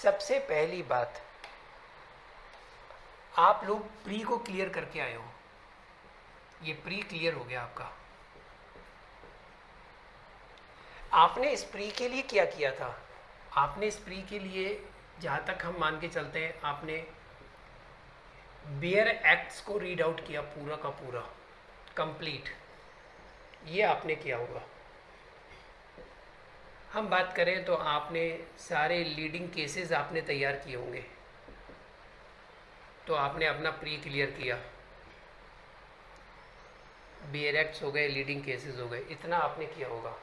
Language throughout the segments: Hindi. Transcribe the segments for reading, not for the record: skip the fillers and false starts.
सबसे पहली बात, आप लोग प्री को क्लियर करके आए हो, ये प्री क्लियर हो गया आपका। आपने इस प्री के लिए क्या किया था? आपने इस प्री के लिए, जहाँ तक हम मान के चलते हैं, आपने बेयर एक्ट्स को रीड आउट किया पूरा का पूरा, कंप्लीट, ये आपने किया होगा। हम बात करें तो आपने सारे लीडिंग केसेस आपने तैयार किए होंगे, तो आपने अपना प्री क्लियर किया, बेयर एक्ट्स हो गए, लीडिंग केसेस हो गए, इतना आपने किया होगा।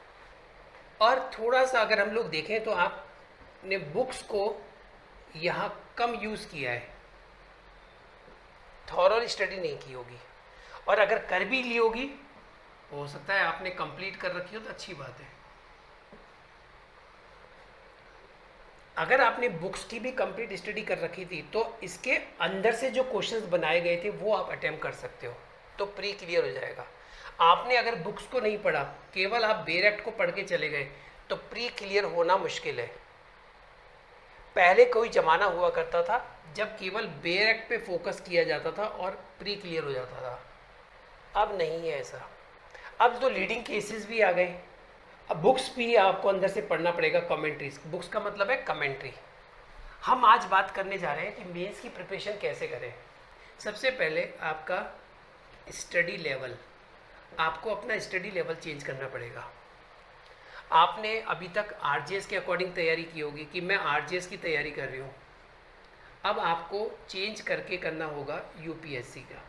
और थोड़ा सा अगर हम लोग देखें तो आपने बुक्स को यहाँ कम यूज़ किया है, थॉरल स्टडी नहीं की होगी, और अगर कर भी ली होगी, हो सकता है आपने कंप्लीट कर रखी हो तो अच्छी बात है। अगर आपने बुक्स की भी कंप्लीट स्टडी कर रखी थी तो इसके अंदर से जो क्वेश्चंस बनाए गए थे वो आप अटेम्प्ट कर सकते हो, तो प्री क्लियर हो जाएगा। आपने अगर बुक्स को नहीं पढ़ा, केवल आप बेयर एक्ट को पढ़ के चले गए, तो प्री क्लियर होना मुश्किल है। पहले कोई ज़माना हुआ करता था जब केवल बेयर एक्ट पे फोकस किया जाता था और प्री क्लियर हो जाता था। अब नहीं है ऐसा। अब तो लीडिंग केसेस भी आ गए। अब बुक्स भी आपको अंदर से पढ़ना पड़ेगा, कमेंट्रीज। बुक्स का मतलब है कमेंट्री। हम आज बात करने जा रहे हैं कि मेंस की प्रिपरेशन कैसे करें। सबसे पहले आपका स्टडी लेवल, आपको अपना स्टडी लेवल चेंज करना पड़ेगा। आपने अभी तक आरजेएस के अकॉर्डिंग तैयारी की होगी कि मैं आरजेएस की तैयारी कर रही हूँ। अब आपको चेंज करके करना होगा यूपीएससी का।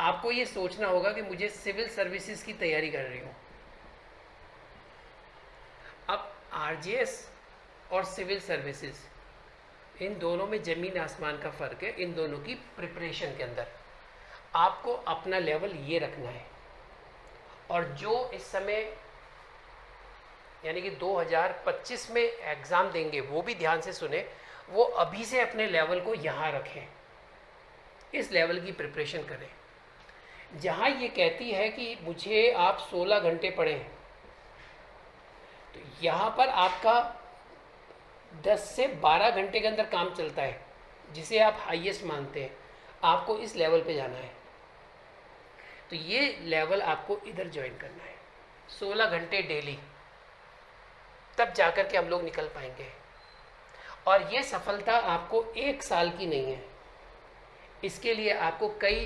आपको ये सोचना होगा कि मुझे सिविल सर्विसेज की तैयारी कर रही हूँ। अब आरजेएस और सिविल सर्विसेज, इन दोनों में ज़मीन आसमान का फ़र्क है। इन दोनों की प्रिपरेशन के अंदर आपको अपना लेवल ये रखना है। और जो इस समय यानी कि 2025 में एग्ज़ाम देंगे, वो भी ध्यान से सुने, वो अभी से अपने लेवल को यहाँ रखें, इस लेवल की प्रिपरेशन करें। जहाँ ये कहती है कि मुझे आप 16 घंटे पढ़ें, तो यहाँ पर आपका 10 से 12 घंटे के अंदर काम चलता है, जिसे आप हाईएस्ट मानते हैं। आपको इस लेवल पे जाना है, तो ये लेवल आपको इधर ज्वाइन करना है, 16 घंटे डेली, तब जाकर के हम लोग निकल पाएंगे। और ये सफलता आपको 1 साल की नहीं है, इसके लिए आपको कई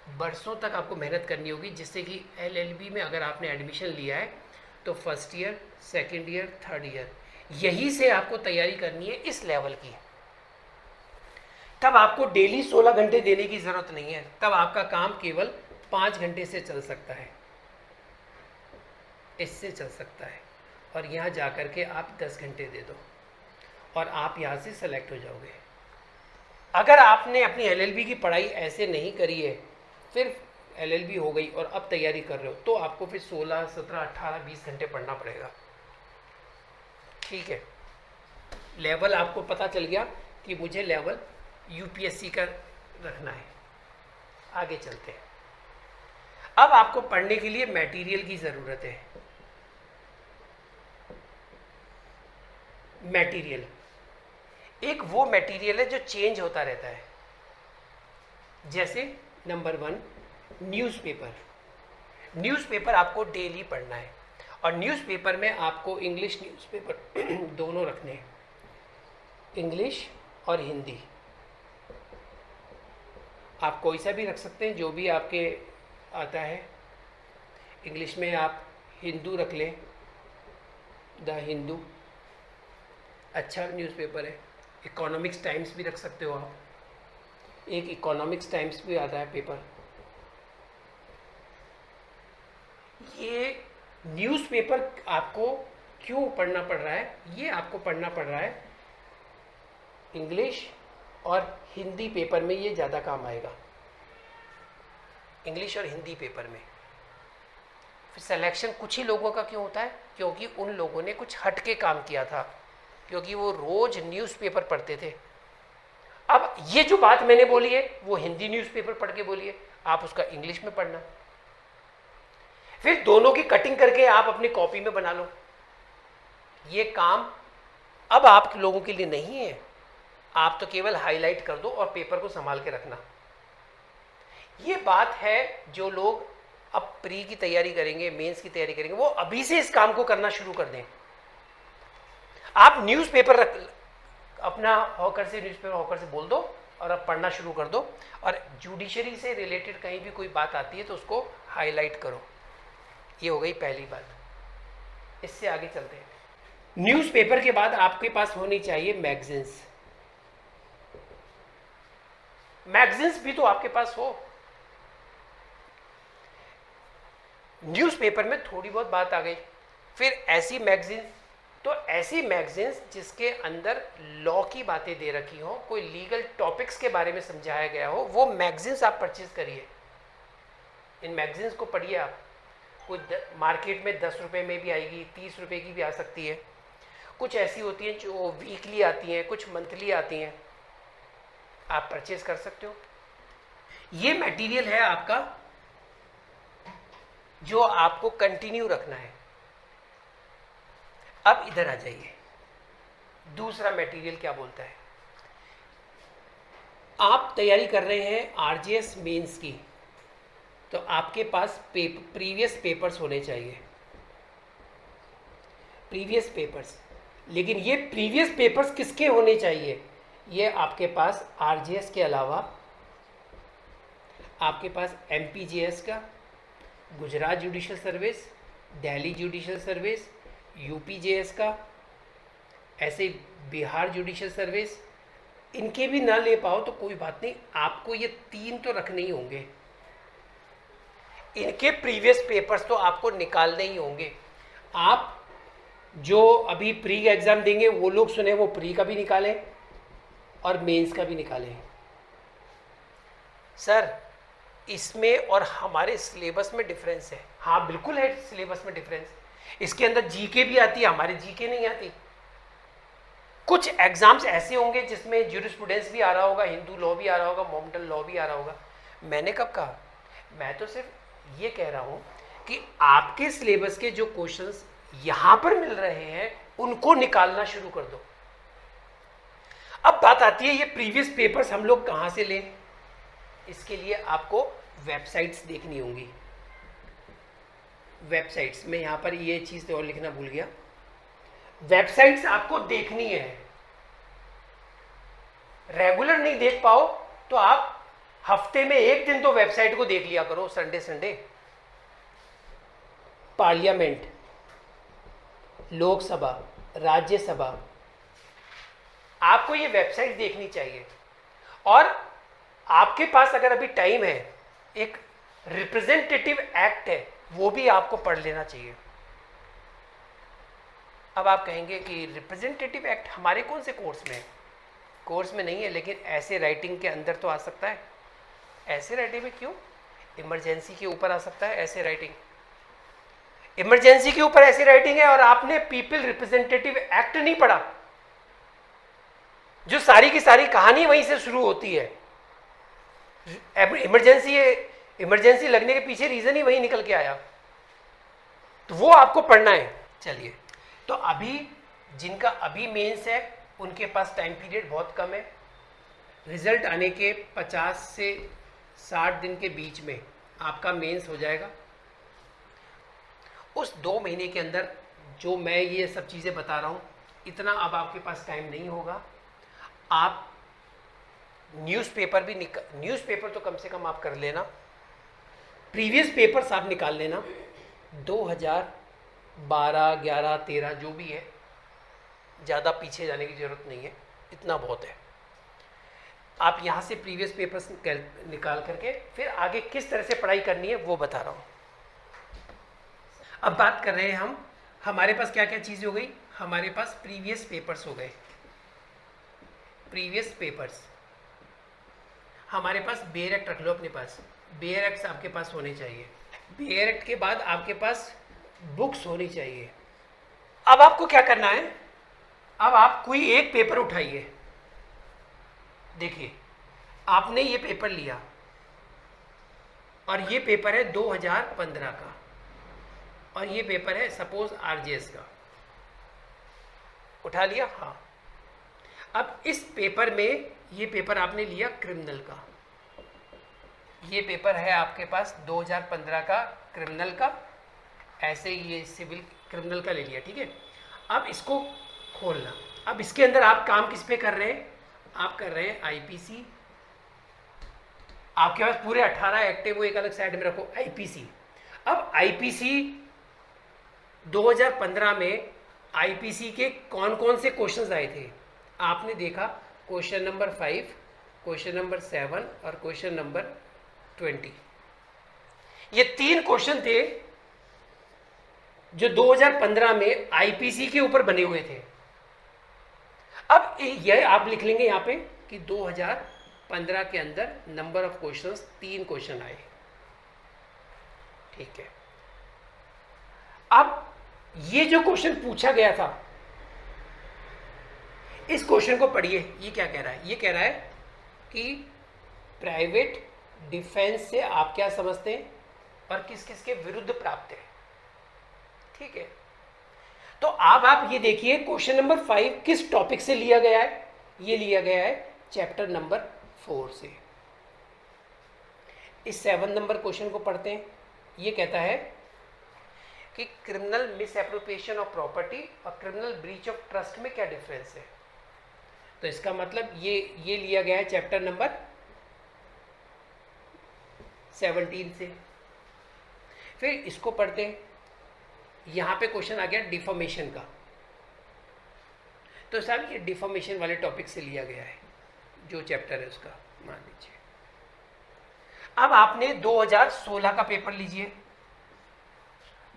बरसों तक आपको मेहनत करनी होगी। जिससे कि एलएलबी में अगर आपने एडमिशन लिया है तो first year, second year, third year, यहीं से आपको तैयारी करनी है इस लेवल की। तब आपको डेली 16 घंटे देने की ज़रूरत नहीं है, तब आपका काम केवल 5 घंटे से चल सकता है, इससे चल सकता है। और यहाँ जा कर के आप 10 घंटे दे दो और आप यहाँ से सेलेक्ट हो जाओगे। अगर आपने अपनी एलएलबी की पढ़ाई ऐसे नहीं करी है, फिर एलएलबी हो गई और अब तैयारी कर रहे हो, तो आपको फिर 16, 17, 18, 20 घंटे पढ़ना पड़ेगा। ठीक है, लेवल आपको पता चल गया कि मुझे लेवल यूपीएससी का रखना है। आगे चलते हैं। अब आपको पढ़ने के लिए मटेरियल की ज़रूरत है। मटेरियल एक वो मटेरियल है जो चेंज होता रहता है। जैसे नंबर 1, न्यूज़पेपर। न्यूज़पेपर आपको डेली पढ़ना है, और न्यूज़पेपर में आपको इंग्लिश न्यूज़पेपर दोनों रखने हैं, इंग्लिश और हिंदी। आप कोई सा भी रख सकते हैं, जो भी आपके आता है। इंग्लिश में आप हिंदू रख लें, द हिंदू, अच्छा न्यूज़पेपर है। इकोनॉमिक्स टाइम्स भी रख सकते हो आप, एक इकोनॉमिक्स टाइम्स भी आता है पेपर। ये न्यूज़पेपर आपको क्यों पढ़ना पड़ रहा है? ये आपको पढ़ना पड़ रहा है इंग्लिश और हिंदी पेपर में, ये ज़्यादा काम आएगा, इंग्लिश और हिंदी पेपर में। फिर सिलेक्शन कुछ ही लोगों का क्यों होता है? क्योंकि उन लोगों ने कुछ हट के काम किया था, क्योंकि वो रोज़ न्यूज़पेपर पढ़ते थे। अब ये जो बात मैंने बोली है वो हिंदी न्यूज़पेपर पढ़ के बोली है, आप उसका इंग्लिश में पढ़ना, फिर दोनों की कटिंग करके आप अपनी कॉपी में बना लो। ये काम अब आप लोगों के लिए नहीं है, आप तो केवल हाईलाइट कर दो और पेपर को संभाल के रखना। ये बात है जो लोग अब प्री की तैयारी करेंगे, मेंस की तैयारी करेंगे, वो अभी से इस काम को करना शुरू कर दें। आप न्यूज़पेपर अपना हॉकर से बोल दो और अब पढ़ना शुरू कर दो, और जुडिशरी से रिलेटेड कहीं भी कोई बात आती है तो उसको हाईलाइट करो। ये हो गई पहली बात। इससे आगे चलते हैं। न्यूज़पेपर के बाद आपके पास होनी चाहिए मैगजीन्स। मैगजीन्स भी तो आपके पास हो। न्यूज़पेपर में थोड़ी बहुत बात आ गई, फिर ऐसी मैगजीन्स जिसके अंदर लॉ की बातें दे रखी हो, कोई लीगल टॉपिक्स के बारे में समझाया गया हो, वो मैगजीन्स आप परचेज करिए। इन मैगजीन्स को पढ़िए आप। कोई मार्केट में 10 रुपये में भी आएगी, 30 रुपये की भी आ सकती है। कुछ ऐसी होती हैं जो वीकली आती हैं, कुछ मंथली आती हैं, आप परचेज कर सकते हो। ये मटेरियल है आपका जो आपको कंटिन्यू रखना है। अब इधर आ जाइए, दूसरा मटेरियल क्या बोलता है। आप तैयारी कर रहे हैं आरजीएस मेंस की, तो आपके पास प्रीवियस पेपर्स होने चाहिए, प्रीवियस पेपर्स। लेकिन ये प्रीवियस पेपर्स किसके होने चाहिए? ये आपके पास आरजीएस के अलावा आपके पास एमपीजेएस का, Gujarat judicial service, Delhi judicial service, UPJS का, ऐसे बिहार जुडिशल सर्विस, इनके भी ना ले पाओ तो कोई बात नहीं, आपको ये 3 तो रखने ही होंगे। इनके प्रीवियस पेपर्स तो आपको निकालने ही होंगे। आप जो अभी प्री का एग्जाम देंगे वो लोग सुने, वो प्री का भी निकालें और मेंस का भी निकालें। सर इसमें और हमारे सिलेबस में डिफरेंस है। हाँ बिल्कुल है, सिलेबस में डिफरेंस। इसके अंदर जीके भी आती है, हमारे जीके नहीं आती। कुछ एग्जाम्स ऐसे होंगे जिसमें ज्यूरिस्प्रूडेंस भी आ रहा होगा, हिंदू लॉ भी आ रहा होगा, मोमेंटल लॉ भी आ रहा होगा। मैंने कब कहा? मैं तो सिर्फ ये कह रहा हूँ कि आपके सिलेबस के जो क्वेश्चंस यहाँ पर मिल रहे हैं उनको निकालना शुरू कर दो। अब बात आती है ये प्रीवियस पेपर्स हम लोग कहाँ से लें। इसके लिए आपको वेबसाइट्स देखनी होंगी। वेबसाइट्स में यहाँ पर ये चीज़ तो और लिखना भूल गया, वेबसाइट्स आपको देखनी है। रेगुलर नहीं देख पाओ तो आप हफ्ते में 1 दिन तो वेबसाइट को देख लिया करो, संडे। पार्लियामेंट, लोकसभा, राज्यसभा, आपको ये वेबसाइट देखनी चाहिए। और आपके पास अगर अभी टाइम है, एक रिप्रेजेंटेटिव एक्ट है, वो भी आपको पढ़ लेना चाहिए। अब आप कहेंगे कि रिप्रेजेंटेटिव एक्ट हमारे कौन से कोर्स में है? कोर्स में नहीं है, लेकिन ऐसे राइटिंग के अंदर तो आ सकता है। ऐसे राइटिंग में क्यों? इमरजेंसी के ऊपर आ सकता है ऐसे राइटिंग। इमरजेंसी के ऊपर ऐसी राइटिंग है और आपने पीपल रिप्रेजेंटेटिव एक्ट नहीं पढ़ा, जो सारी की सारी कहानी वहीं से शुरू होती है। इमरजेंसी लगने के पीछे रीजन ही वही निकल के आया, तो वो आपको पढ़ना है। चलिए, तो अभी जिनका अभी मेंस है उनके पास टाइम पीरियड बहुत कम है। रिजल्ट आने के 50 से 60 दिन के बीच में आपका मेंस हो जाएगा। उस 2 महीने के अंदर जो मैं ये सब चीज़ें बता रहा हूँ, इतना अब आपके पास टाइम नहीं होगा। आप न्यूज़पेपर तो कम से कम आप कर लेना, प्रीवियस पेपर्स आप निकाल लेना। 2012, 11, 13 जो भी है, ज़्यादा पीछे जाने की ज़रूरत नहीं है, इतना बहुत है। आप यहाँ से प्रीवियस पेपर्स निकाल करके फिर आगे किस तरह से पढ़ाई करनी है वो बता रहा हूँ। अब बात कर रहे हैं हम, हमारे पास क्या क्या चीज़ें हो गई। हमारे पास प्रीवियस पेपर्स हो गए। प्रीवियस पेपर्स हमारे पास बेयर एक्ट रख लो अपने पास, बेयर एक्ट आपके पास होने चाहिए। बेयर एक्ट के बाद आपके पास बुक्स होनी चाहिए। अब आपको क्या करना है, अब आप कोई एक पेपर उठाइए। देखिए, आपने ये पेपर लिया और ये पेपर है 2015 का और ये पेपर है सपोज आरजीएस का। उठा लिया, हाँ। अब इस पेपर में, ये पेपर आपने लिया क्रिमिनल का, ये पेपर है आपके पास 2015 का क्रिमिनल का, ऐसे ही ये सिविल क्रिमिनल का ले लिया, ठीक है। अब इसको खोलना, अब इसके अंदर आप काम किस पे कर रहे हैं, आप कर रहे हैं आईपीसी। आपके पास पूरे 18 एक्ट है, वो एक अलग साइड में रखो, आईपीसी। अब आईपीसी 2015 में आईपीसी के कौन कौन से क्वेश्चंस आए थे, आपने देखा क्वेश्चन नंबर 5, क्वेश्चन नंबर 7 और क्वेश्चन नंबर 20। ये 3 क्वेश्चन थे जो 2015 में आईपीसी के ऊपर बने हुए थे। अब ये आप लिख लेंगे यहां पे कि 2015 के अंदर नंबर ऑफ क्वेश्चंस 3 क्वेश्चन आए, ठीक है। अब ये जो क्वेश्चन पूछा गया था, इस क्वेश्चन को पढ़िए, ये क्या कह रहा है, ये कह रहा है कि प्राइवेट डिफेंस से आप क्या समझते हैं और किस किस के विरुद्ध प्राप्त है, ठीक है। तो अब आप ये देखिए क्वेश्चन नंबर 5 किस टॉपिक से लिया गया है, ये लिया गया है चैप्टर नंबर 4 से। इस 7 नंबर क्वेश्चन को पढ़ते हैं, ये कहता है कि criminal miss appropriation of property और क्रिमिनल ब्रीच ऑफ ट्रस्ट में क्या डिफरेंस है। तो इसका मतलब ये लिया गया है चैप्टर नंबर 17 से। फिर इसको पढ़ते हैं, यहां पे क्वेश्चन आ गया डिफॉर्मेशन का, तो साहब ये डिफॉर्मेशन वाले टॉपिक से लिया गया है, जो चैप्टर है उसका मान लीजिए। अब आपने 2016 का पेपर लीजिए,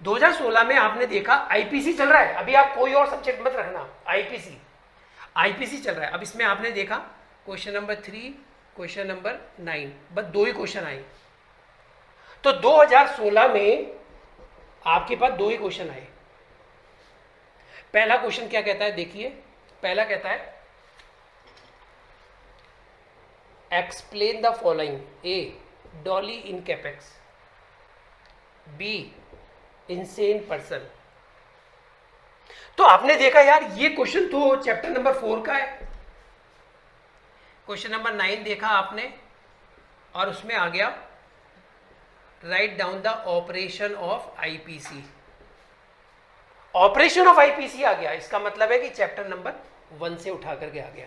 2016 में आपने देखा आईपीसी चल रहा है, अभी आप कोई और सब्जेक्ट मत रखना, आईपीसी चल रहा है। अब इसमें आपने देखा क्वेश्चन नंबर 3, क्वेश्चन नंबर 9, बस 2 ही क्वेश्चन आए। तो 2016 में आपके पास 2 ही क्वेश्चन आए। पहला क्वेश्चन क्या कहता है, देखिए पहला कहता है explain the following, A Dolly in capex, B insane person. तो आपने देखा यार ये क्वेश्चन तो चैप्टर नंबर 4 का है। क्वेश्चन नंबर 9 देखा आपने और उसमें आ गया write down the operation of IPC, operation of IPC आ गया। इसका मतलब है कि चैप्टर नंबर 1 से उठा करके आ गया।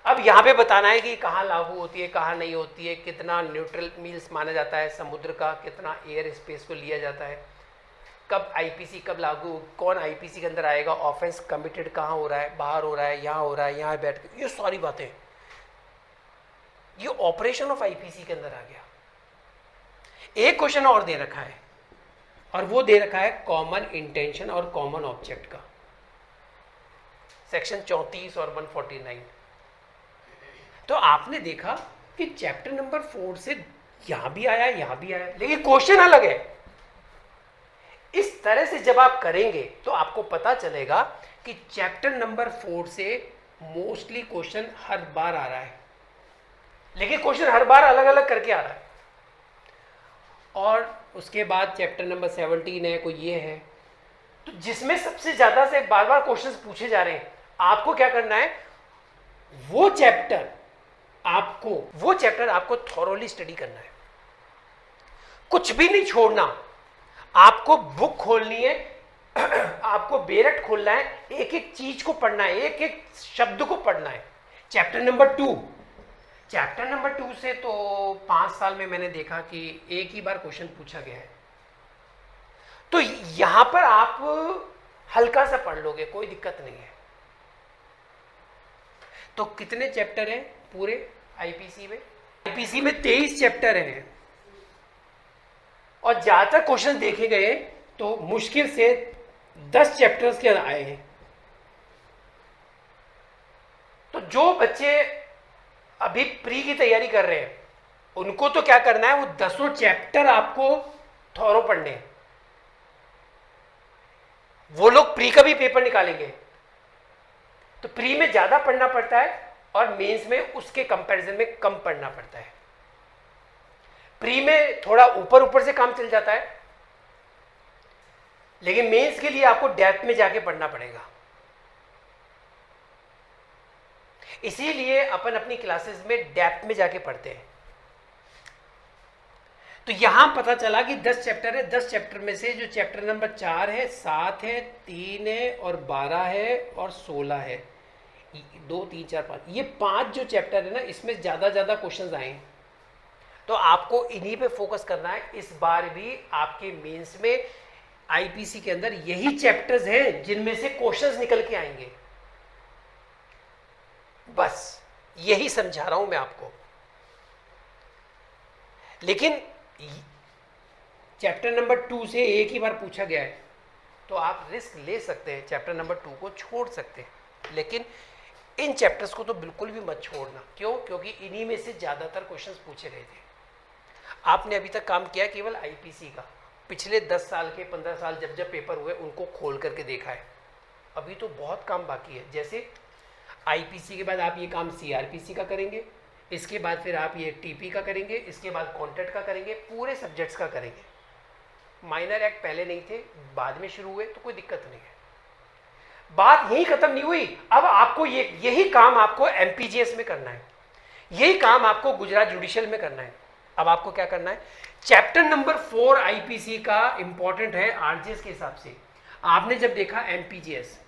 अब यहां पे बताना है कि कहां लागू होती है, कहां नहीं होती है, कितना न्यूट्रल मील्स माना जाता है समुद्र का, कितना एयर स्पेस को लिया जाता है, कब आईपीसी कब लागू, कौन आईपीसी के अंदर आएगा, ऑफेंस कमिटेड कहां हो रहा है, बाहर हो रहा है, यहां हो रहा है, यहां बैठ के, ये सारी बातें, ये ऑपरेशन ऑफ आईपीसी के अंदर आ गया। एक क्वेश्चन और दे रखा है और वो दे रखा है कॉमन इंटेंशन और कॉमन ऑब्जेक्ट का, सेक्शन 34 और 149। तो आपने देखा कि चैप्टर नंबर 4 से यहां भी आया, यहां भी आया, लेकिन क्वेश्चन अलग है। इस तरह से जब आप करेंगे तो आपको पता चलेगा कि चैप्टर नंबर 4 से मोस्टली क्वेश्चन हर बार आ रहा है, लेकिन क्वेश्चन हर बार अलग अलग करके आ रहा है। और उसके बाद चैप्टर नंबर 17 है, कोई ये है, तो जिसमें सबसे ज्यादा से बार बार क्वेश्चंस पूछे जा रहे हैं, आपको क्या करना है, वो चैप्टर आपको थॉरोली स्टडी करना है, कुछ भी नहीं छोड़ना। आपको बुक खोलनी है, आपको बेरट खोलना है, एक एक चीज को पढ़ना है, एक एक शब्द को पढ़ना है। चैप्टर नंबर 2 से तो 5 साल में मैंने देखा कि एक ही बार क्वेश्चन पूछा गया है। तो यहां पर आप हल्का सा पढ़ लोगे, कोई दिक्कत नहीं है। तो कितने चैप्टर हैं पूरे आईपीसी में? आईपीसी में 23 चैप्टर हैं और ज्यादातर क्वेश्चन देखे गए तो मुश्किल से 10 चैप्टर्स के आए हैं। तो जो बच्चे अभी प्री की तैयारी कर रहे हैं उनको तो क्या करना है, वो 10 चैप्टर आपको थॉरो पढ़ने हैं। वो लोग प्री का भी पेपर निकालेंगे तो प्री में ज्यादा पढ़ना पड़ता है और मेंस में उसके कंपैरिजन में कम पढ़ना पड़ता है। प्री में थोड़ा ऊपर ऊपर से काम चल जाता है, लेकिन मेंस के लिए आपको डेप्थ में जाके पढ़ना पड़ेगा। इसीलिए अपन अपनी क्लासेस में डेप्थ में जाके पढ़ते हैं। तो यहां पता चला कि 10 चैप्टर है, 10 चैप्टर में से जो चैप्टर नंबर 4 है, 7 है, 3 है और 12 है और 16 है, 2 3 4 5, ये 5 जो चैप्टर है ना, इसमें ज्यादा क्वेश्चंस आए। तो आपको इन्हीं पे फोकस करना है। इस बार भी आपके मेंस में आईपीसी के अंदर यही चैप्टर्स हैं जिनमें से क्वेश्चंस निकल के आएंगे। बस यही समझा रहा हूं मैं आपको। लेकिन चैप्टर नंबर 2 से एक ही बार पूछा गया है तो आप रिस्क ले सकते हैं, चैप्टर नंबर 2 को छोड़ सकते हैं। लेकिन इन चैप्टर्स को तो बिल्कुल भी मत छोड़ना। क्यों? क्योंकि इन्हीं में से ज़्यादातर क्वेश्चंस पूछे गए थे। आपने अभी तक काम किया केवल आईपीसी का। पिछले 10 साल के 15 साल जब जब पेपर हुए उनको खोल करके देखा है। अभी तो बहुत काम बाकी है। जैसे आईपीसी के बाद आप ये काम सीआरपीसी का करेंगे, इसके बाद फिर आप ये टीपी का करेंगे, इसके बाद कॉन्ट्रैक्ट का करेंगे, पूरे सब्जेक्ट्स का करेंगे। माइनर एक्ट पहले नहीं थे, बाद में शुरू हुए, तो कोई दिक्कत नहीं है। बात यही खत्म नहीं हुई। अब आपको यही काम आपको एमपीजीएस में करना है, यही काम आपको गुजरात जुडिशियल में करना है। अब आपको क्या करना है? चैप्टर नंबर 4 आईपीसी का इंपॉर्टेंट है आरजीएस के हिसाब से। आपने जब देखा एमपीजीएस,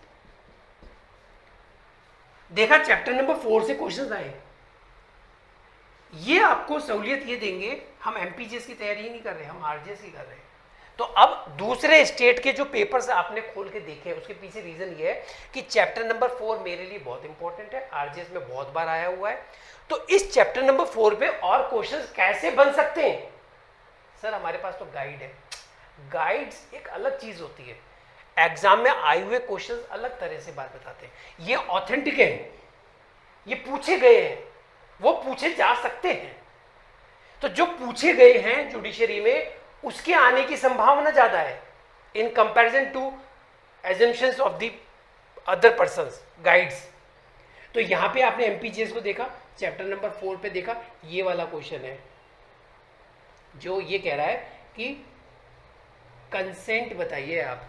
देखा चैप्टर नंबर 4 से क्वेश्चंस आए, ये आपको सहूलियत ये देंगे। हम एमपीजीएस की तैयारी ही नहीं कर रहे, हम आरजीएस की कर रहे हैं। तो अब दूसरे स्टेट के जो पेपर्स आपने खोल के देखे, उसके पीछे रीजन ये है कि चैप्टर नंबर 4 मेरे लिए बहुत इंपॉर्टेंट है, आरजीएस में बहुत बार आया हुआ है। तो इस चैप्टर नंबर 4 पे और क्वेश्चंस कैसे बन सकते हैं? सर हमारे पास तो गाइड है। गाइड्स एक अलग चीज होती है, एग्जाम में आए हुए क्वेश्चंस अलग तरह से बात बताते हैं। ये ऑथेंटिक है, ये पूछे गए हैं, वो पूछे जा सकते हैं। तो जो पूछे गए हैं जुडिशरी में, उसके आने की संभावना ज्यादा है in comparison to assumptions of the other persons guides. तो यहां पे आपने एमपीजीएस को देखा, चैप्टर नंबर 4 पे देखा, ये वाला क्वेश्चन है जो ये कह रहा है कि कंसेंट बताइए आप,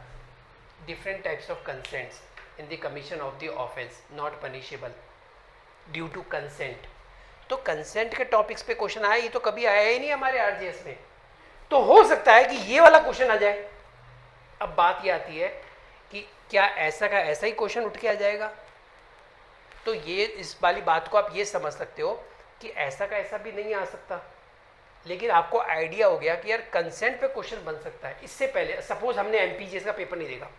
different types of consents in the commission of the offence not punishable due to consent. तो कंसेंट के टॉपिक्स पे क्वेश्चन आया, ये तो कभी आया ही नहीं हमारे आरजीएस में। तो हो सकता है कि ये वाला क्वेश्चन आ जाए। अब बात ये आती है कि क्या ऐसा का ऐसा ही क्वेश्चन उठ के आ जाएगा? तो ये इस वाली बात को आप ये समझ सकते हो कि ऐसा का ऐसा भी नहीं आ सकता। लेकिन आपको आइडिया हो गया कि यार कंसेंट पे क्वेश्चन बन सकता है। इससे पहले सपोज हमने एमपीजीएस का पेपर नहीं देखा,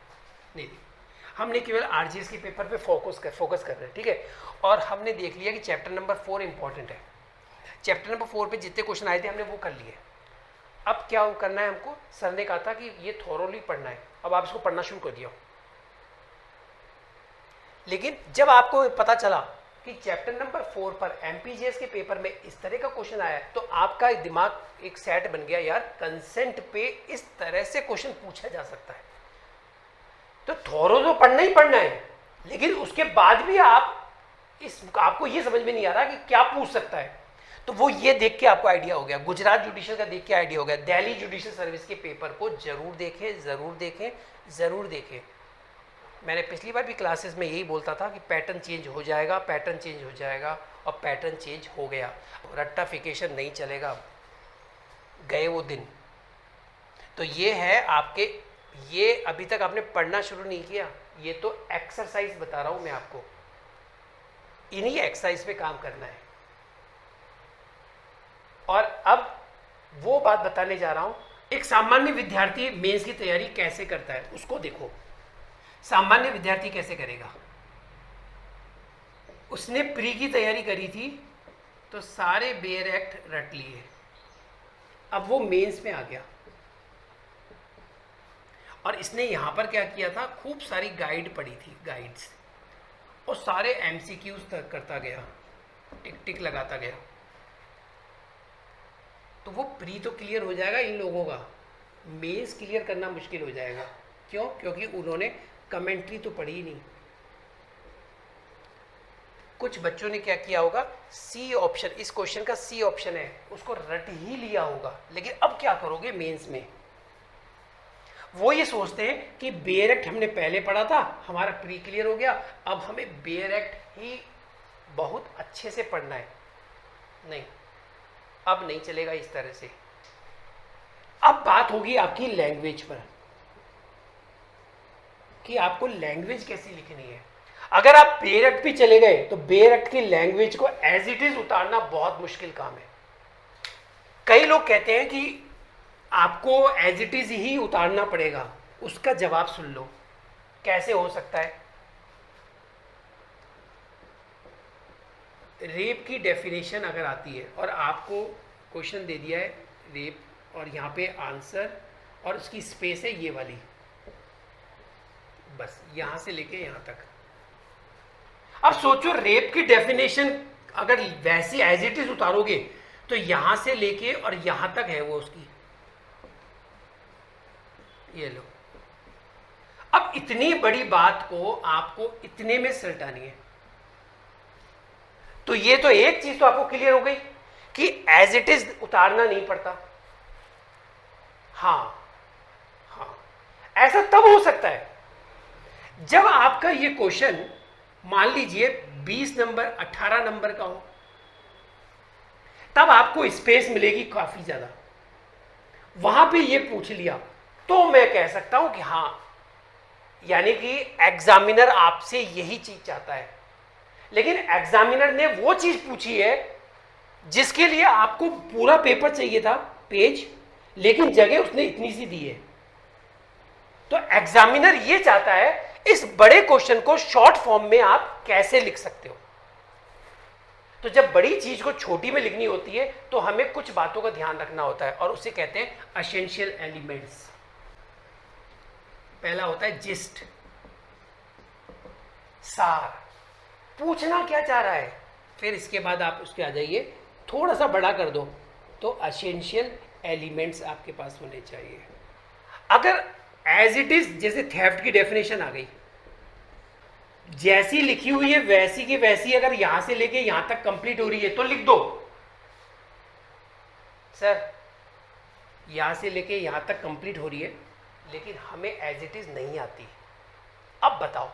हमने केवल आरजीएस के पेपर पे फोकस कर रहे हैं, ठीक है। और हमने देख लिया कि चैप्टर नंबर 4 इंपॉर्टेंट है। चैप्टर नंबर 4 पे जितने क्वेश्चन आए थे हमने वो कर लिए। अब क्या करना है हमको? सर ने कहा था कि ये थोरोली पढ़ना है। अब आप इसको पढ़ना शुरू कर दिया। लेकिन जब आपको पता चला कि चैप्टर नंबर 4 पर एमपीजीएस के पेपर में इस तरह का क्वेश्चन आया, तो आपका दिमाग एक सेट बन गया, यार कंसेंट पे इस तरह से क्वेश्चन पूछा जा सकता है। तो थोरो तो पढ़ना ही पढ़ना है, लेकिन उसके बाद भी आपको ये समझ में नहीं आ रहा कि क्या पूछ सकता है। तो वो ये देख के आपको आइडिया हो गया, गुजरात जुडिशियल का देख के आइडिया हो गया। दिल्ली जुडिशियल सर्विस के पेपर को जरूर देखें, जरूर देखें, जरूर देखें। मैंने पिछली बार भी क्लासेस में यही बोलता था कि पैटर्न चेंज हो जाएगा, पैटर्न चेंज हो जाएगा, और पैटर्न चेंज हो गया। रट्टाफिकेशन नहीं चलेगा, गए वो दिन। तो ये है आपके, ये अभी तक आपने पढ़ना शुरू नहीं किया, ये तो एक्सरसाइज बता रहा हूं मैं आपको। इन्हीं एक्सरसाइज पे काम करना है। और अब वो बात बताने जा रहा हूं, एक सामान्य विद्यार्थी मेंस की तैयारी कैसे करता है उसको देखो। सामान्य विद्यार्थी कैसे करेगा? उसने प्री की तैयारी करी थी तो सारे बेयर एक्ट रट लिए, अब वो मेंस में आ गया। और इसने यहां पर क्या किया था, खूब सारी गाइड पढ़ी थी, गाइड्स, और सारे एमसीक्यूज तक करता गया, टिक टिक लगाता गया। तो वो प्री तो क्लियर हो जाएगा इन लोगों का, मेंस क्लियर करना मुश्किल हो जाएगा। क्यों? क्योंकि उन्होंने कमेंट्री तो पढ़ी ही नहीं। कुछ बच्चों ने क्या किया होगा, सी ऑप्शन, इस क्वेश्चन का सी ऑप्शन है, उसको रट ही लिया होगा। लेकिन अब क्या करोगे मेंस में? वो ये सोचते हैं कि बेयर एक्ट हमने पहले पढ़ा था, हमारा प्री क्लियर हो गया, अब हमें बेयर एक्ट ही बहुत अच्छे से पढ़ना है। नहीं, अब नहीं चलेगा इस तरह से। अब बात होगी आपकी लैंग्वेज पर कि आपको लैंग्वेज कैसी लिखनी है। अगर आप बेयर एक्ट पे चले गए तो बेयर एक्ट की लैंग्वेज को एज इट इज उतारना बहुत मुश्किल काम है। कई लोग कहते हैं कि आपको एज इट इज ही उतारना पड़ेगा। उसका जवाब सुन लो, कैसे हो सकता है। रेप की डेफिनेशन अगर आती है और आपको क्वेश्चन दे दिया है रेप, और यहाँ पे आंसर और उसकी स्पेस है ये वाली, बस यहाँ से लेके यहाँ तक। अब सोचो रेप की डेफिनेशन अगर वैसी एज इट इज उतारोगे तो यहाँ से लेके और यहाँ तक है वो उसकी, ये लो। अब इतनी बड़ी बात को आपको इतने में सलटानी है, तो ये तो एक चीज तो आपको क्लियर हो गई कि एज इट इज उतारना नहीं पड़ता। हाँ, ऐसा तब हो सकता है जब आपका ये क्वेश्चन मान लीजिए 20 नंबर 18 नंबर का हो, तब आपको स्पेस मिलेगी काफी ज्यादा। वहां पे ये पूछ लिया तो मैं कह सकता हूं कि हाँ, यानी कि एग्जामिनर आपसे यही चीज चाहता है। लेकिन एग्जामिनर ने वो चीज पूछी है जिसके लिए आपको पूरा पेपर चाहिए था, पेज, लेकिन जगह उसने इतनी सी दी है। तो एग्जामिनर ये चाहता है इस बड़े क्वेश्चन को शॉर्ट फॉर्म में आप कैसे लिख सकते हो। तो जब बड़ी चीज को छोटी में लिखनी होती है तो हमें कुछ बातों का ध्यान रखना होता है, और उसे कहते हैं एसेंशियल एलिमेंट्स। पहला होता है जिस्ट, सार, पूछना क्या चाह रहा है। फिर इसके बाद आप उसके आ जाइए, थोड़ा सा बड़ा कर दो तो एसेंशियल एलिमेंट्स आपके पास होने चाहिए। अगर एज इट इज, जैसे थेफ्ट की डेफिनेशन आ गई, जैसी लिखी हुई है वैसी की वैसी अगर यहां से लेके यहां तक कंप्लीट हो रही है तो लिख दो। सर यहां से लेके यहां तक कंप्लीट हो रही है लेकिन हमें एज इट इज नहीं आती, अब बताओ।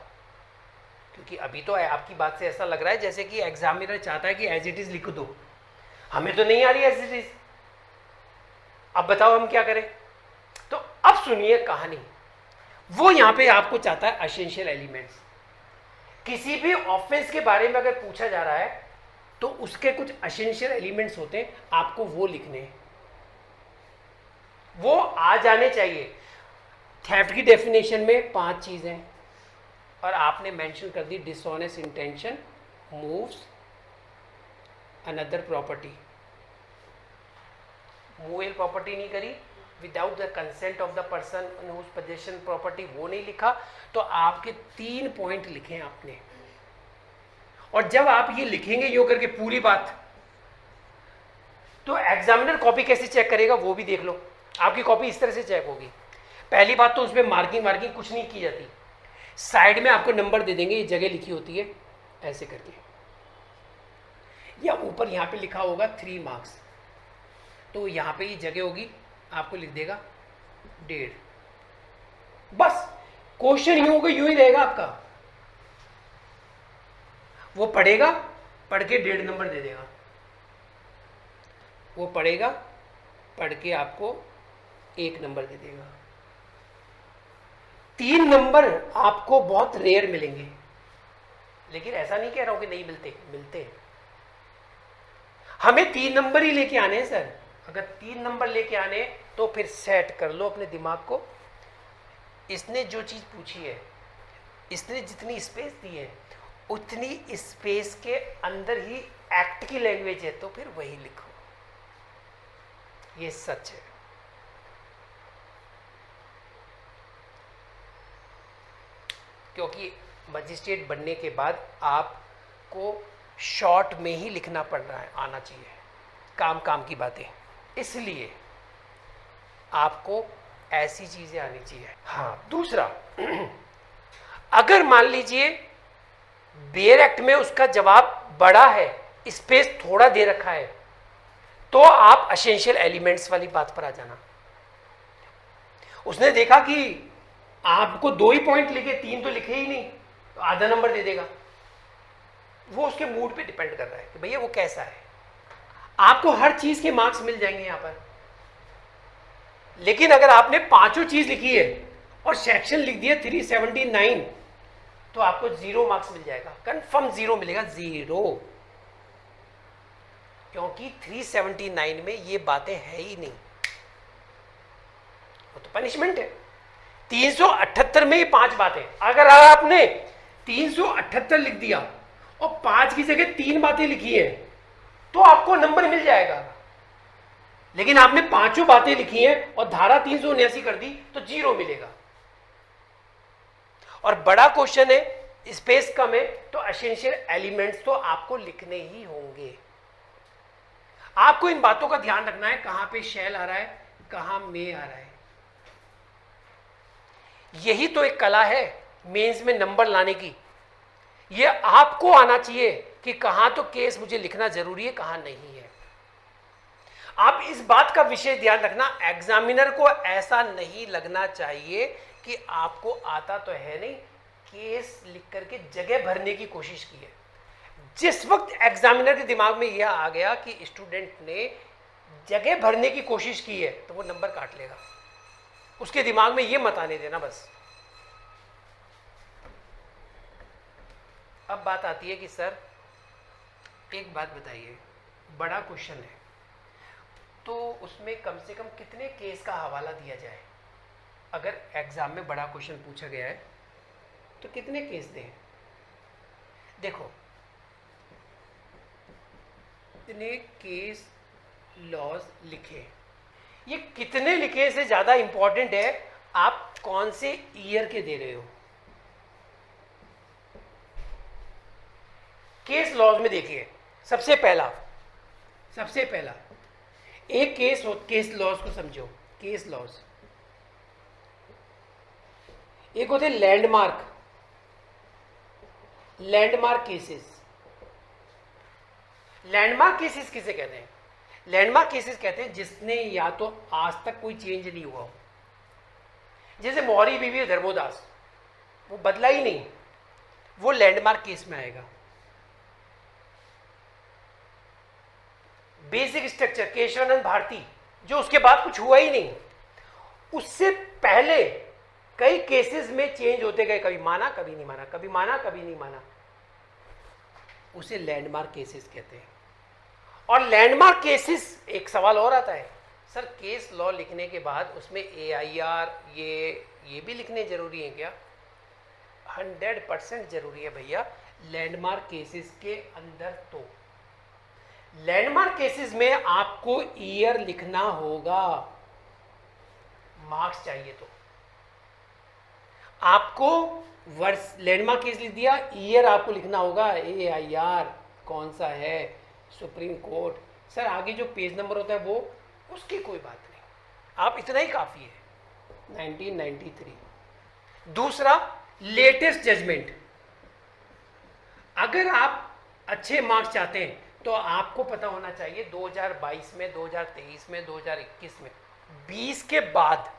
क्योंकि अभी तो आपकी बात से ऐसा लग रहा है जैसे कि एग्जामिनर चाहता है कि एज इट इज लिख दो, हमें तो नहीं आ रही एज इट इज, अब बताओ हम क्या करें। तो अब सुनिए कहानी। वो यहां पे आपको चाहता है एसेंशियल एलिमेंट्स। किसी भी ऑफेंस के बारे में अगर पूछा जा रहा है तो उसके कुछ एसेंशियल एलिमेंट्स होते हैं, आपको वो लिखने हैं, वो आ जाने चाहिए। थेफ्ट की डेफिनेशन में 5 चीजें और आपने मेंशन कर दी, dishonest intention moves another property. Movable property नहीं करी, without the consent of the person whose possession property, वो नहीं लिखा। तो आपके 3 पॉइंट लिखे हैं आपने। और जब आप ये लिखेंगे यो करके पूरी बात, तो एग्जामिनर कॉपी कैसे चेक करेगा वो भी देख लो। आपकी कॉपी इस तरह से चेक होगी। पहली बात तो उसमें मार्किंग वार्किंग कुछ नहीं की जाती, साइड में आपको नंबर दे देंगे, ये जगह लिखी होती है ऐसे करके, या ऊपर यहाँ पे लिखा होगा 3 मार्क्स, तो यहाँ पे ये जगह होगी, आपको लिख देगा 1.5। बस क्वेश्चन यूं होगा, यूं ही रहेगा आपका। वो पढ़ेगा, पढ़ के 1.5 नंबर दे देगा। वो पढ़ेगा, पढ़ के आपको 1 नंबर दे देगा। 3 नंबर आपको बहुत रेयर मिलेंगे, लेकिन ऐसा नहीं कह रहा हूं कि नहीं मिलते, मिलते हैं। हमें 3 नंबर ही लेके आने हैं सर। अगर 3 नंबर लेके आने तो फिर सेट कर लो अपने दिमाग को। इसने जो चीज पूछी है, इसने जितनी स्पेस दी है, उतनी स्पेस के अंदर ही एक्ट की लैंग्वेज है, तो फिर वही लिखो। ये सच है। क्योंकि मजिस्ट्रेट बनने के बाद आपको शॉर्ट में ही लिखना पड़ रहा है, आना चाहिए, काम काम की बातें, इसलिए आपको ऐसी चीजें आनी चाहिए। हाँ, दूसरा, अगर मान लीजिए बेयर एक्ट में उसका जवाब बड़ा है, स्पेस थोड़ा दे रखा है, तो आप एसेंशियल एलिमेंट्स वाली बात पर आ जाना। उसने देखा कि आपको 2 ही पॉइंट लिखे, 3 तो लिखे ही नहीं, तो आधा नंबर दे देगा। वो उसके मूड पे डिपेंड कर रहा है कि भैया वो कैसा है। आपको हर चीज के मार्क्स मिल जाएंगे यहां पर, लेकिन अगर आपने पांचों चीज लिखी है और सेक्शन लिख दिया 379, तो आपको 0 मार्क्स मिल जाएगा, कंफर्म 0 मिलेगा, 0। क्योंकि 379 में ये बातें है ही नहीं, वो तो पनिशमेंट है। 378 में ही 5 बातें, अगर आपने 378 लिख दिया और 5 की जगह 3 बातें लिखी है तो आपको नंबर मिल जाएगा। लेकिन आपने 5 बातें लिखी हैं और धारा 379 कर दी तो 0 मिलेगा। और बड़ा क्वेश्चन है, स्पेस कम है, तो एसेंशियल एलिमेंट्स तो आपको लिखने ही होंगे। आपको इन बातों का ध्यान रखना है, कहां पे शैल आ रहा है, कहां में आ रहा है। यही तो एक कला है मेंस में नंबर लाने की। ये आपको आना चाहिए कि कहां तो केस मुझे लिखना जरूरी है, कहां नहीं है। आप इस बात का विशेष ध्यान रखना, एग्जामिनर को ऐसा नहीं लगना चाहिए कि आपको आता तो है नहीं, केस लिख करके जगह भरने की कोशिश की है। जिस वक्त एग्जामिनर के दिमाग में यह आ गया कि स्टूडेंट ने जगह भरने की कोशिश की है, तो वो नंबर काट लेगा। उसके दिमाग में यह मत आने देना बस। अब बात आती है कि सर एक बात बताइए, बड़ा क्वेश्चन है तो उसमें कम से कम कितने केस का हवाला दिया जाए। अगर एग्जाम में बड़ा क्वेश्चन पूछा गया है तो कितने केस दें। देखो, कितने केस लॉज लिखे, ये कितने लिखे से ज्यादा इंपॉर्टेंट है आप कौन से ईयर के दे रहे हो। केस लॉज में देखिए, सबसे पहला एक केस लॉज को समझो। केस लॉज एक होते लैंडमार्क केसेस। लैंडमार्क केसेस किसे कहते हैं? लैंडमार्क केसेस कहते हैं जिसने या तो आज तक कोई चेंज नहीं हुआ हो, जैसे मौरी बीवी धर्मोदास, वो बदला ही नहीं, वो लैंडमार्क केस में आएगा। बेसिक स्ट्रक्चर केशवानंद भारती, जो उसके बाद कुछ हुआ ही नहीं, उससे पहले कई केसेस में चेंज होते गए, कभी माना कभी नहीं माना, कभी माना कभी नहीं माना, उसे लैंडमार्क केसेस कहते हैं। और लैंडमार्क केसेस, एक सवाल और आता है, सर केस लॉ लिखने के बाद उसमें AIR ये भी लिखने जरूरी है क्या? 100% जरूरी है भैया। लैंडमार्क केसेस के अंदर तो लैंडमार्क केसेस में आपको ईयर लिखना होगा, मार्क्स चाहिए तो आपको वर्ष। लैंडमार्क केस लिख दिया, ईयर आपको लिखना होगा, AIR कौन सा है, सुप्रीम कोर्ट। सर आगे जो पेज नंबर होता है वो, उसकी कोई बात नहीं, आप इतना ही काफी है। 1993। दूसरा, लेटेस्ट जजमेंट। अगर आप अच्छे मार्क्स चाहते हैं तो आपको पता होना चाहिए 2022 में, 2023 में, 2021 में, 20 के बाद।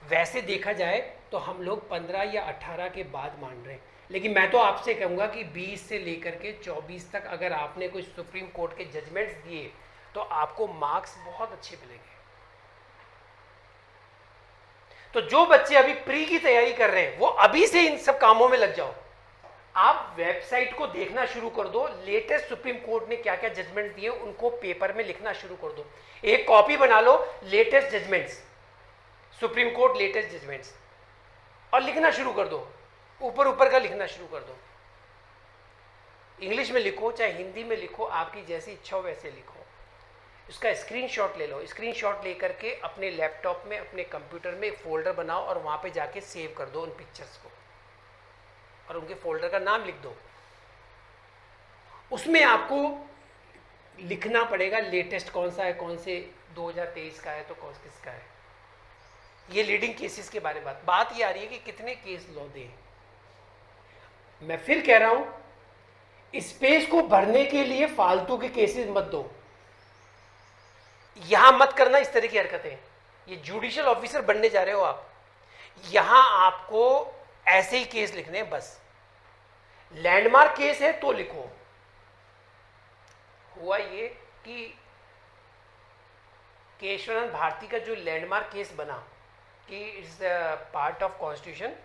वैसे देखा जाए तो हम लोग 15 या 18 के बाद मान रहे हैं, लेकिन मैं तो आपसे कहूंगा कि 20 से लेकर के 24 तक अगर आपने कोई सुप्रीम कोर्ट के जजमेंट्स दिए तो आपको मार्क्स बहुत अच्छे मिलेंगे। तो जो बच्चे अभी प्री की तैयारी कर रहे हैं वो अभी से इन सब कामों में लग जाओ। आप वेबसाइट को देखना शुरू कर दो, लेटेस्ट सुप्रीम कोर्ट ने क्या क्या जजमेंट दिए उनको पेपर में लिखना शुरू कर दो। एक कॉपी बना लो, latest judgments, supreme court latest judgments, और लिखना शुरू कर दो, ऊपर ऊपर का लिखना शुरू कर दो। इंग्लिश में लिखो चाहे हिंदी में लिखो, आपकी जैसी इच्छा हो वैसे लिखो। उसका स्क्रीनशॉट ले लो, स्क्रीनशॉट लेकर के अपने लैपटॉप में, अपने कंप्यूटर में एक फोल्डर बनाओ और वहां पे जाके सेव कर दो उन पिक्चर्स को, और उनके फोल्डर का नाम लिख दो। उसमें आपको लिखना पड़ेगा लेटेस्ट कौन सा है, कौन से 2023 का है तो कौन किसका है। ये लीडिंग केसेस के बारे में बात ये आ रही है कि कितने केस लॉ दें। मैं फिर कह रहा हूं, स्पेस को भरने के लिए फालतू के केसेस मत दो, यहां मत करना इस तरह की हरकतें। ये जुडिशियल ऑफिसर बनने जा रहे हो आप, यहां आपको ऐसे ही केस लिखने हैं बस। लैंडमार्क केस है तो लिखो। हुआ ये कि केशवानंद भारती का जो लैंडमार्क केस बना कि it's part of constitution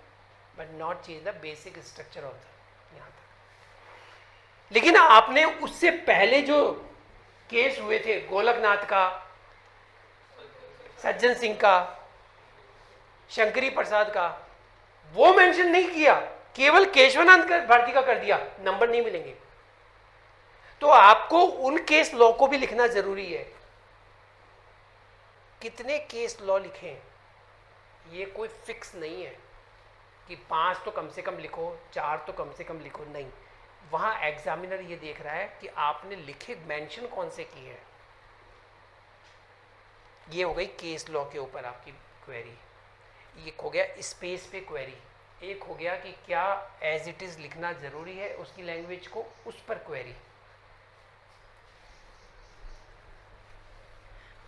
but not change the basic structure of the, यहां तक। लेकिन आपने उससे पहले जो केस हुए थे, गोलकनाथ का, सज्जन सिंह का, शंकरी प्रसाद का, वो मेंशन नहीं किया, केवल केशवानंद भारती का कर दिया, नंबर नहीं मिलेंगे। तो आपको उन केस लॉ को भी लिखना जरूरी है। कितने केस लॉ लिखें ये कोई फिक्स नहीं है कि 5 तो कम से कम लिखो, 4 तो कम से कम लिखो, नहीं। वहां एग्जामिनर ये देख रहा है कि आपने लिखे मेंशन कौन से किए हैं। ये हो गई केस लॉ के ऊपर आपकी क्वेरी। एक हो गया स्पेस पे क्वेरी, एक हो गया कि क्या एज इट इज लिखना जरूरी है उसकी लैंग्वेज को, उस पर क्वेरी।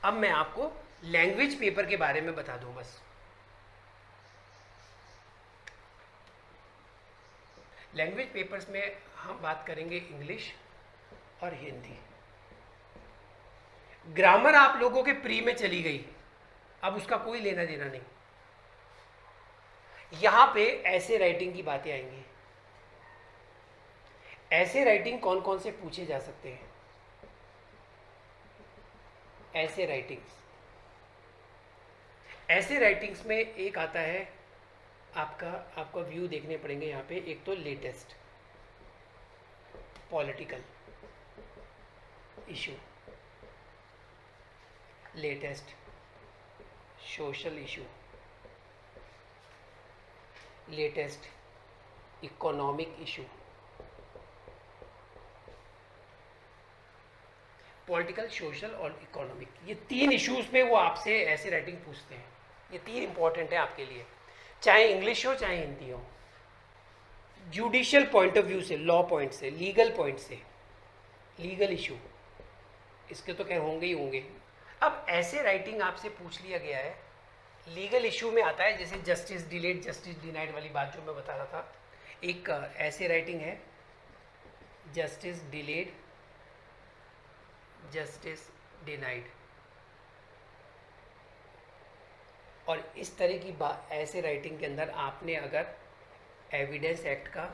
अब मैं आपको लैंग्वेज पेपर के बारे में बता दूं बस। लैंग्वेज पेपर्स में हम बात करेंगे इंग्लिश और हिंदी। ग्रामर आप लोगों के प्री में चली गई, अब उसका कोई लेना देना नहीं। यहां पे ऐसे राइटिंग की बातें आएंगी। ऐसे राइटिंग कौन कौन से पूछे जा सकते हैं? ऐसे राइटिंग्स में एक आता है आपका व्यू देखने पड़ेंगे यहां पे। एक तो latest political issue, latest social issue, latest economic issue. Political, social और इकोनॉमिक, ये 3 इश्यूज पे वो आपसे ऐसे राइटिंग पूछते हैं। ये 3 इंपॉर्टेंट है आपके लिए, चाहे इंग्लिश हो चाहे हिंदी हो। जुडिशियल पॉइंट ऑफ व्यू से, लॉ पॉइंट से, लीगल पॉइंट से, लीगल इशू इसके तो खैर होंगे ही होंगे। अब ऐसे राइटिंग आपसे पूछ लिया गया है, लीगल इशू में आता है जैसे जस्टिस डिलेड, जस्टिस डिनाइड वाली बात जो मैं बता रहा था। एक ऐसे राइटिंग है जस्टिस डिलेड, जस्टिस डिनाइड, और इस तरह की बात ऐसे राइटिंग के अंदर आपने अगर एविडेंस एक्ट का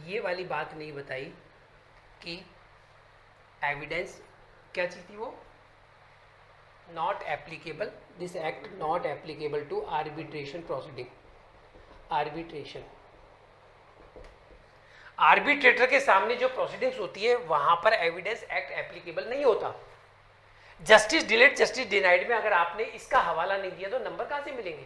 ये वाली बात नहीं बताई कि एविडेंस क्या चीज थी वो, not applicable, this act not applicable to arbitration proceeding. Arbitrator के सामने जो प्रोसीडिंग्स होती है वहां पर एविडेंस एक्ट एप्लीकेबल नहीं होता। जस्टिस डिलेड, जस्टिस डिनाइड में अगर आपने इसका हवाला नहीं दिया तो नंबर कहां से मिलेंगे?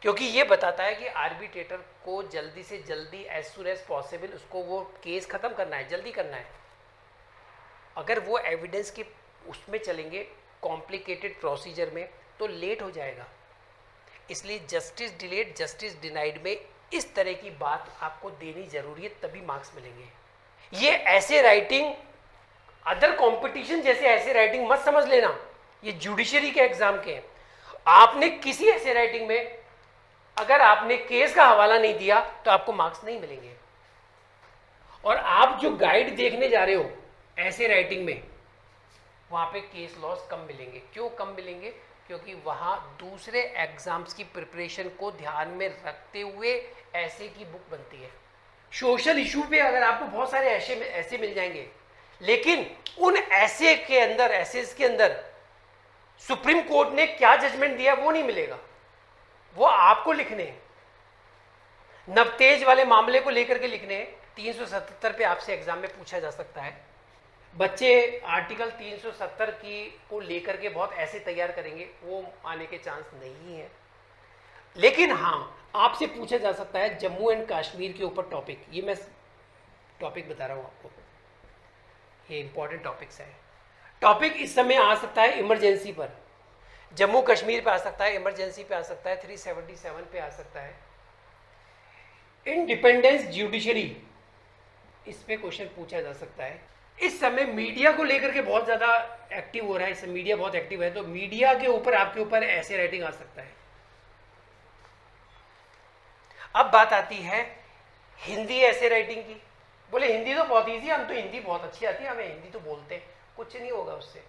क्योंकि ये बताता है कि आर्बिट्रेटर को जल्दी से जल्दी, एज सुन एज पॉसिबल, उसको वो केस खत्म करना है, जल्दी करना है। अगर वो एविडेंस के उसमें चलेंगे कॉम्प्लिकेटेड प्रोसीजर में तो लेट हो जाएगा। इसलिए जस्टिस डिलेड, जस्टिस डिनाइड में इस तरह की बात आपको देनी जरूरी है, तभी मार्क्स मिलेंगे। ये ऐसे राइटिंग अदर कंपटीशन जैसे ऐसे राइटिंग मत समझ लेना, ये जुडिशरी के एग्जाम के हैं। आपने किसी ऐसे राइटिंग में अगर आपने केस का हवाला नहीं दिया तो आपको मार्क्स नहीं मिलेंगे। और आप जो गाइड देखने जा रहे हो ऐसे राइटिंग में, वहां पे केस लॉस कम मिलेंगे। क्यों कम मिलेंगे? क्योंकि वहां दूसरे एग्जाम्स की प्रिपरेशन को ध्यान में रखते हुए ऐसे की बुक बनती है। सोशल इशू पे अगर आपको बहुत सारे ऐसे मिल जाएंगे, लेकिन उन ऐसे के अंदर, ऐसेस के अंदर सुप्रीम कोर्ट ने क्या जजमेंट दिया वो नहीं मिलेगा, वो आपको लिखने हैं। नवतेज वाले मामले को लेकर के लिखने हैं, 377 पे आपसे एग्जाम में पूछा जा सकता है। बच्चे आर्टिकल 370 की को लेकर के बहुत ऐसे तैयार करेंगे, वो आने के चांस नहीं है। लेकिन हाँ, आपसे पूछा जा सकता है जम्मू एंड कश्मीर के ऊपर टॉपिक। ये मैं टॉपिक बता रहा हूं आपको, ये इंपॉर्टेंट टॉपिक्स है। टॉपिक इस समय आ सकता है इमरजेंसी पर, जम्मू कश्मीर पे आ सकता है, इमरजेंसी पे आ सकता है, 377 पे आ सकता है, इंडिपेंडेंस जुडिशरी, इस पे क्वेश्चन पूछा जा सकता है। इस समय मीडिया को लेकर के बहुत ज़्यादा एक्टिव हो रहा है, इस मीडिया बहुत एक्टिव है, तो मीडिया के ऊपर आपके ऊपर ऐसे राइटिंग आ सकता है। अब बात आती है हिंदी ऐसे राइटिंग की। बोले हिंदी तो बहुत ईजी, हम तो हिंदी बहुत अच्छी आती है, हमें हिंदी तो बोलते हैं, कुछ नहीं होगा उससे।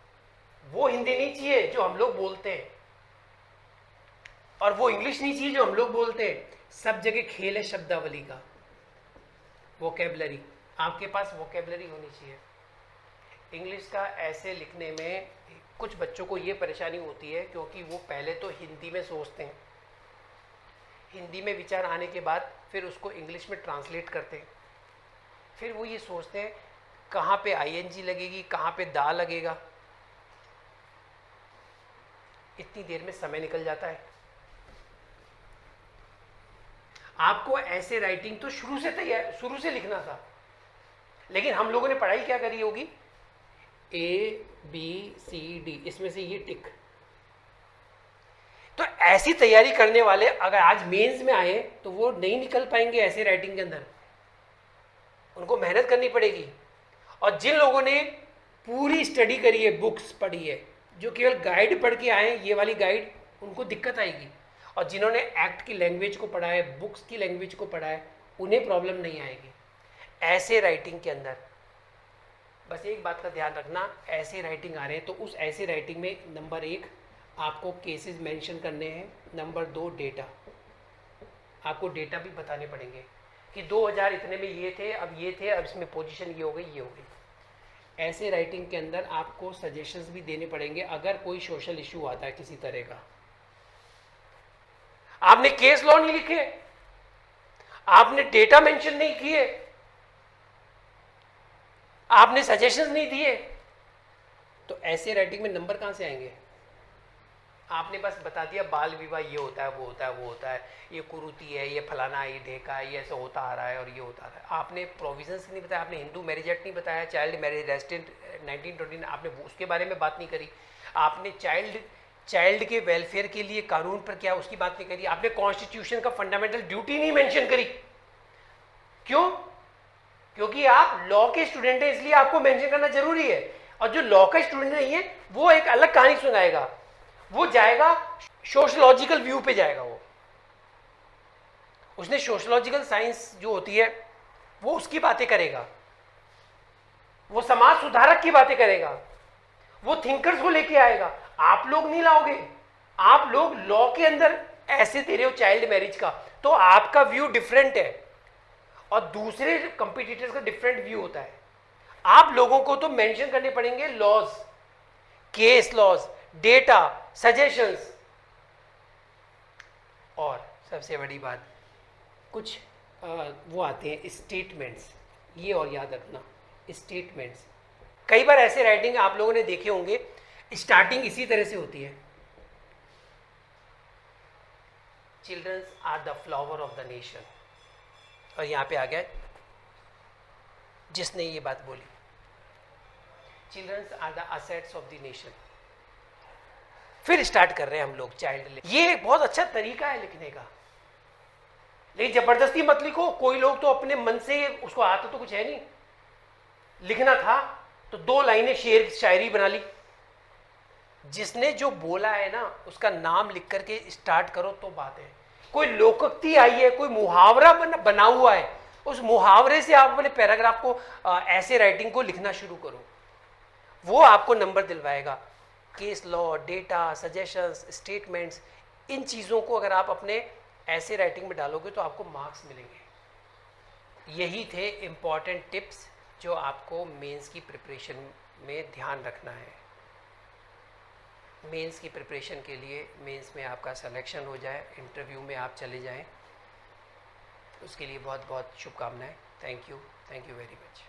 वो हिंदी नहीं चाहिए जो हम लोग बोलते हैं, और वो इंग्लिश नहीं चाहिए जो हम लोग बोलते हैं। सब जगह खेल है शब्दावली का, वोकेबलरी। आपके पास वोकेबलरी होनी चाहिए। इंग्लिश का ऐसे लिखने में कुछ बच्चों को ये परेशानी होती है, क्योंकि वो पहले तो हिंदी में सोचते हैं, हिंदी में विचार आने के बाद फिर उसको इंग्लिश में ट्रांसलेट करते हैं, फिर वो ये सोचते हैं कहाँ पे आईएनजी लगेगी, कहाँ पे दा लगेगा। इतनी देर में समय निकल जाता है। आपको ऐसे राइटिंग तो शुरू से लिखना था, लेकिन हम लोगों ने पढ़ाई क्या करी होगी, ABCD, इसमें से ये टिक। तो ऐसी तैयारी करने वाले अगर आज मेंस में आए तो वो नहीं निकल पाएंगे ऐसे राइटिंग के अंदर, उनको मेहनत करनी पड़ेगी। और जिन लोगों ने पूरी स्टडी करी है, बुक्स पढ़ी है, जो केवल गाइड पढ़ के आए, ये वाली गाइड, उनको दिक्कत आएगी। और जिन्होंने एक्ट की लैंग्वेज को पढ़ा है, बुक्स की लैंग्वेज को पढ़ा है, उन्हें प्रॉब्लम नहीं आएगी। ऐसे राइटिंग के अंदर बस एक बात का ध्यान रखना, ऐसे राइटिंग आ रहे हैं तो उस ऐसे राइटिंग में नंबर 1 आपको केसेस मेंशन करने हैं, नंबर 2 डेटा। आपको डेटा भी बताने पड़ेंगे कि 2000 इतने में ये थे, अब ये थे, अब इसमें पोजीशन ये हो गई, ये हो गई। ऐसे राइटिंग के अंदर आपको सजेशंस भी देने पड़ेंगे अगर कोई सोशल इशू आता है किसी तरह का। आपने केस लॉ नहीं लिखे, आपने डेटा मेंशन नहीं किए, आपने सजेशंस नहीं दिए, तो ऐसे राइटिंग में नंबर कहां से आएंगे? आपने बस बता दिया बाल विवाह ये होता है, वो होता है, वो होता है, ये कुरूति है, ये फलाना है, ये ढेका है, ये ऐसा होता आ रहा है और ये होता आ रहा है। आपने प्रोविजंस नहीं बताया, आपने हिंदू मैरिज एक्ट नहीं बताया, चाइल्ड मैरिज रेस्टेंट 1929 आपने उसके बारे में बात नहीं करी, आपने चाइल्ड के वेलफेयर के लिए कानून पर क्या उसकी बात नहीं करी, आपने कॉन्स्टिट्यूशन का फंडामेंटल ड्यूटी नहीं मेंशन करी। क्यों? क्योंकि आप लॉ के स्टूडेंट हैं, इसलिए आपको मेंशन करना जरूरी है। और जो लॉ का स्टूडेंट नहीं है वो एक अलग कहानी सुनाएगा, वो जाएगा सोशलॉजिकल व्यू पे जाएगा। वो उसने सोशलॉजिकल साइंस जो होती है वो उसकी बातें करेगा, वो समाज सुधारक की बातें करेगा, वो थिंकर्स को लेके आएगा। आप लोग नहीं लाओगे, आप लोग लॉ के अंदर ऐसे दे रहे हो चाइल्ड मैरिज का, तो आपका व्यू डिफरेंट है और दूसरे कंपिटिटर्स का डिफरेंट व्यू होता है। आप लोगों को तो मेंशन करने पड़ेंगे laws, case laws, data, suggestions, और सबसे बड़ी बात कुछ वो आते हैं स्टेटमेंट्स। ये और याद रखना, स्टेटमेंट्स। कई बार ऐसे राइटिंग आप लोगों ने देखे होंगे, स्टार्टिंग इसी तरह से होती है, childrens are the flower of the nation, और यहां पे आ गया जिसने ये बात बोली, childrens are the assets of the nation. फिर स्टार्ट कर रहे हैं हम लोग चाइल्ड। ये एक बहुत अच्छा तरीका है लिखने का, लेकिन जबरदस्ती मत लिखो। कोई लोग तो अपने मन से, उसको आता तो कुछ है नहीं, लिखना था तो 2 लाइनें शेर शायरी बना ली। जिसने जो बोला है ना उसका नाम लिख करके स्टार्ट करो तो बात है। कोई लोकोक्ति आई है, कोई मुहावरा बना हुआ है, उस मुहावरे से आप अपने पैराग्राफ को ऐसे राइटिंग को लिखना शुरू करो, वो आपको नंबर दिलवाएगा। Case law, data, suggestions, statements, इन चीज़ों को अगर आप अपने ऐसे राइटिंग में डालोगे तो आपको मार्क्स मिलेंगे। यही थे इम्पॉर्टेंट टिप्स जो आपको मेंस की प्रिपरेशन में ध्यान रखना है। मेंस की प्रिपरेशन के लिए, मेंस में आपका सिलेक्शन हो जाए, इंटरव्यू में आप चले जाएं, उसके लिए बहुत बहुत शुभकामनाएं। Thank you very much.